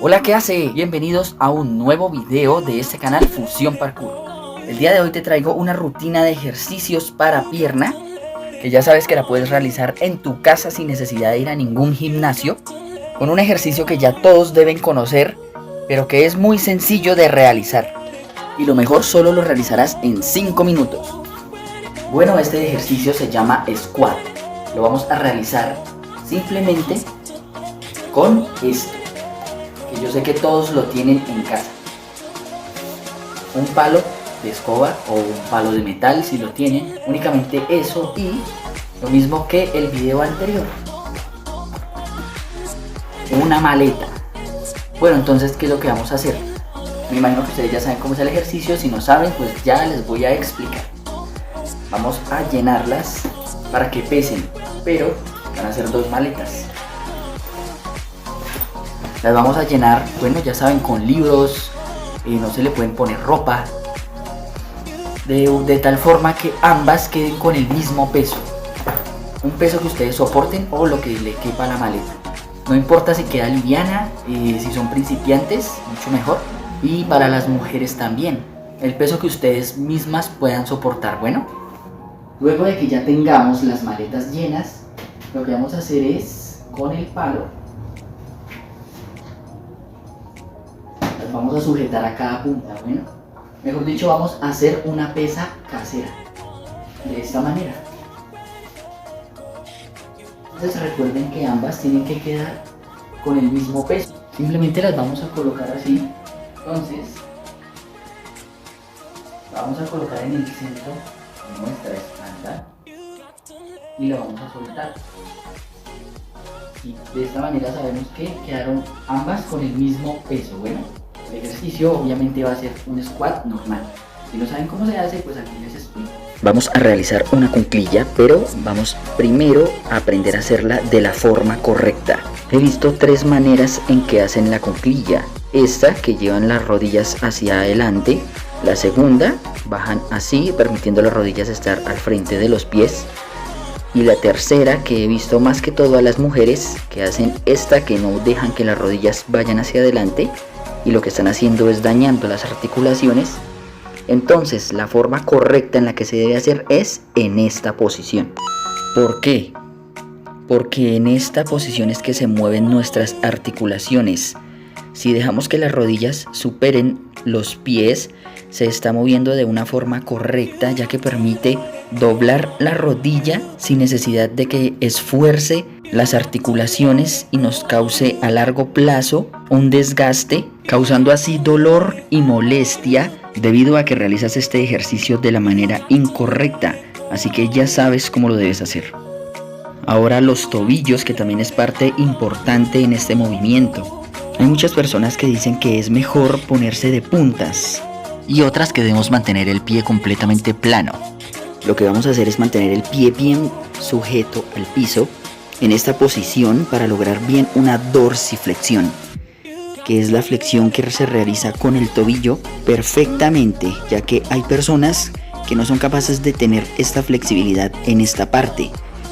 Hola, ¿qué hace? Bienvenidos a un nuevo video de este canal Fusión Parkour. El día de hoy te traigo una rutina de ejercicios para pierna, que ya sabes que la puedes realizar en tu casa sin necesidad de ir a ningún gimnasio, con un ejercicio que ya todos deben conocer, pero que es muy sencillo de realizar. Y lo mejor, solo lo realizarás en 5 minutos. Bueno, este ejercicio se llama squat. Lo vamos a realizar simplemente con esto, que yo sé que todos lo tienen en casa. Un palo de escoba o un palo de metal si lo tienen, únicamente eso, y lo mismo que el video anterior, una maleta. Bueno, entonces, ¿qué es lo que vamos a hacer? Me imagino que ustedes ya saben cómo es el ejercicio. Si no saben, pues ya les voy a explicar. Vamos a llenarlas para que pesen, pero van a ser 2 maletas. Las vamos a llenar, bueno, ya saben, con libros, no se le pueden poner ropa, de tal forma que ambas queden con el mismo peso. Un peso que ustedes soporten o lo que le quepa a la maleta. No importa si queda liviana, si son principiantes, mucho mejor. Y para las mujeres también, el peso que ustedes mismas puedan soportar. Bueno, luego de que ya tengamos las maletas llenas, lo que vamos a hacer es, con el palo, las vamos a sujetar a cada punta. Bueno, mejor dicho, vamos a hacer una pesa casera, de esta manera. Entonces recuerden que ambas tienen que quedar con el mismo peso. Simplemente las vamos a colocar así. Entonces, la vamos a colocar en el centro de nuestra espalda y la vamos a soltar. Y de esta manera sabemos que quedaron ambas con el mismo peso. Bueno, el ejercicio obviamente va a ser un squat normal. Si no saben cómo se hace, pues aquí les explico. Vamos a realizar una cuclilla, pero vamos primero a aprender a hacerla de la forma correcta. He visto 3 maneras en que hacen la cuclilla. Esta, que llevan las rodillas hacia adelante. La segunda, bajan así, permitiendo las rodillas estar al frente de los pies. Y la tercera, que he visto más que todo a las mujeres, que hacen esta, que no dejan que las rodillas vayan hacia adelante, y lo que están haciendo es dañando las articulaciones. Entonces, la forma correcta en la que se debe hacer es en esta posición. ¿Por qué? Porque en esta posición es que se mueven nuestras articulaciones. Si dejamos que las rodillas superen los pies, se está moviendo de una forma correcta, ya que permite doblar la rodilla sin necesidad de que esfuerce las articulaciones y nos cause a largo plazo un desgaste, causando así dolor y molestia debido a que realizas este ejercicio de la manera incorrecta. Así que ya sabes cómo lo debes hacer. Ahora los tobillos, que también es parte importante en este movimiento. Hay muchas personas que dicen que es mejor ponerse de puntas y otras que debemos mantener el pie completamente plano. Lo que vamos a hacer es mantener el pie bien sujeto al piso en esta posición para lograr bien una dorsiflexión, que es la flexión que se realiza con el tobillo perfectamente, ya que hay personas que no son capaces de tener esta flexibilidad en esta parte.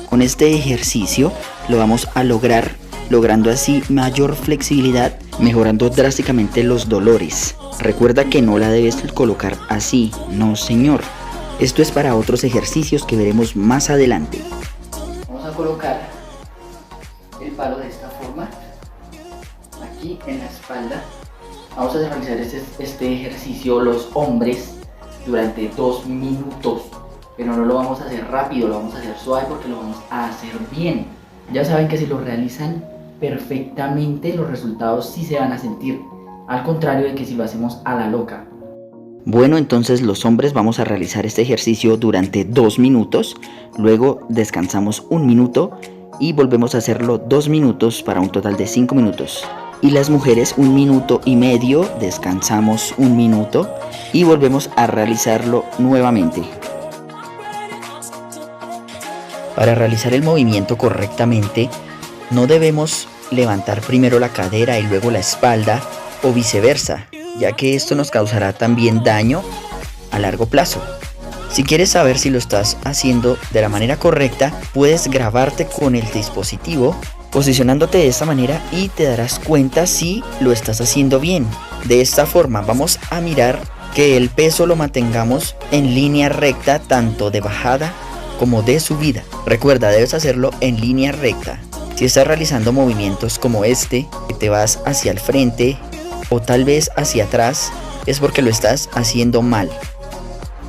Con este ejercicio lo vamos a lograr, logrando así mayor flexibilidad, mejorando drásticamente los dolores. Recuerda que no la debes colocar así, no señor. Esto es para otros ejercicios que veremos más adelante. Vamos a colocar el palo de esta forma, aquí en la espalda. Vamos a realizar este ejercicio los hombres durante 2 minutos. Pero no lo vamos a hacer rápido, lo vamos a hacer suave porque lo vamos a hacer bien. Ya saben que si lo realizan perfectamente, los resultados sí se van a sentir, al contrario de que si lo hacemos a la loca. Bueno, entonces los hombres vamos a realizar este ejercicio durante 2 minutos, luego descansamos 1 minuto y volvemos a hacerlo 2 minutos para un total de 5 minutos. Y las mujeres 1 minuto y medio, descansamos 1 minuto y volvemos a realizarlo nuevamente. Para realizar el movimiento correctamente, no debemos levantar primero la cadera y luego la espalda o viceversa, ya que esto nos causará también daño a largo plazo. Si quieres saber si lo estás haciendo de la manera correcta, puedes grabarte con el dispositivo posicionándote de esta manera y te darás cuenta si lo estás haciendo bien. De esta forma vamos a mirar que el peso lo mantengamos en línea recta, tanto de bajada como de subida. Recuerda, debes hacerlo en línea recta. Si estás realizando movimientos como este, que te vas hacia el frente o tal vez hacia atrás, es porque lo estás haciendo mal.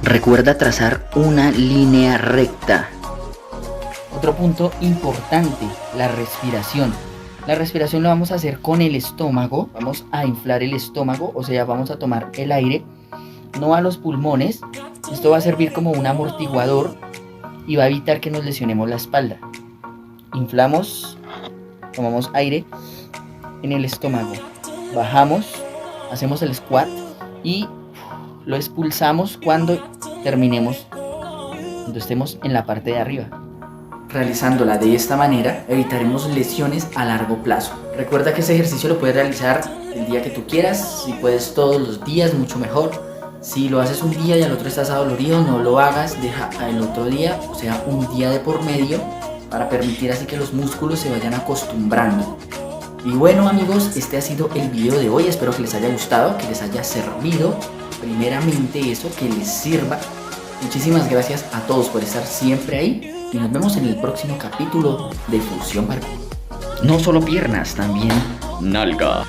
Recuerda trazar una línea recta. Otro punto importante, la respiración. La respiración lo vamos a hacer con el estómago. Vamos a inflar el estómago, o sea, vamos a tomar el aire, no a los pulmones. Esto va a servir como un amortiguador y va a evitar que nos lesionemos la espalda. Inflamos, tomamos aire en el estómago, bajamos, hacemos el squat y lo expulsamos cuando terminemos, cuando estemos en la parte de arriba. Realizándola de esta manera evitaremos lesiones a largo plazo. Recuerda que ese ejercicio lo puedes realizar el día que tú quieras. Si puedes todos los días, mucho mejor. Si lo haces un día y al otro estás adolorido, no lo hagas, deja el otro día, o sea, un día de por medio, para permitir así que los músculos se vayan acostumbrando. Y bueno amigos, este ha sido el video de hoy. Espero que les haya gustado, que les haya servido. Primeramente eso, que les sirva. Muchísimas gracias a todos por estar siempre ahí. Y nos vemos en el próximo capítulo de Fusión Barbell. No solo piernas, también nalga.